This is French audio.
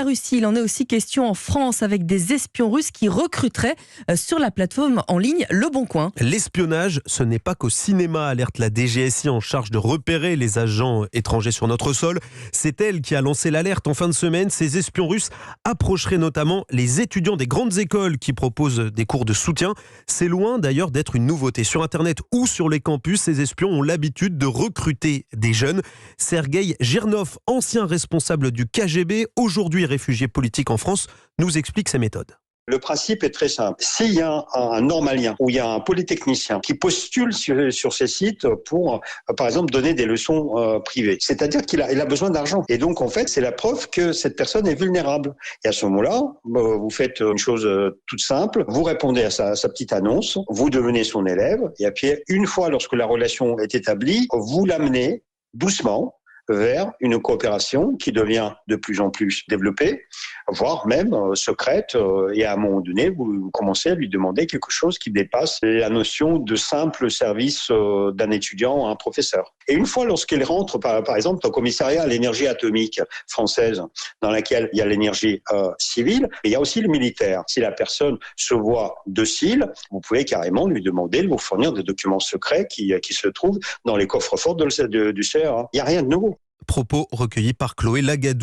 la Russie, il en est aussi question en France avec des espions russes qui recruteraient sur la plateforme en ligne Le Bon Coin. L'espionnage, ce n'est pas qu'au cinéma, alerte la DGSI en charge de repérer les agents étrangers sur notre sol. C'est elle qui a lancé l'alerte en fin de semaine. Ces espions russes approcheraient notamment les étudiants des grandes écoles qui proposent des cours de soutien. C'est loin d'ailleurs d'être une nouveauté. Sur Internet ou sur les campus, ces espions ont l'habitude de recruter des jeunes. Sergueï Girnov, ancien responsable du KGB, aujourd'hui réfugié politique en France, nous explique ses méthodes. Le principe est très simple. S'il y a un normalien ou il y a un polytechnicien qui postule sur ces sites pour, par exemple, donner des leçons privées, c'est-à-dire qu'il a besoin d'argent. Et donc, en fait, c'est la preuve que cette personne est vulnérable. Et à ce moment-là, vous faites une chose toute simple. Vous répondez à sa petite annonce, vous devenez son élève, et puis une fois, lorsque la relation est établie, vous l'amenez doucement vers une coopération qui devient de plus en plus développée, voire même secrète, et à un moment donné, vous commencez à lui demander quelque chose qui dépasse la notion de simple service d'un étudiant à un professeur. Et une fois lorsqu'il rentre, par exemple, au commissariat à l'énergie atomique française, dans laquelle il y a l'énergie civile, et il y a aussi le militaire. Si la personne se voit docile, vous pouvez carrément lui demander de vous fournir des documents secrets qui se trouvent dans les coffres-forts du CRA. Il n'y a rien de nouveau. Propos recueillis par Chloé Lagadou.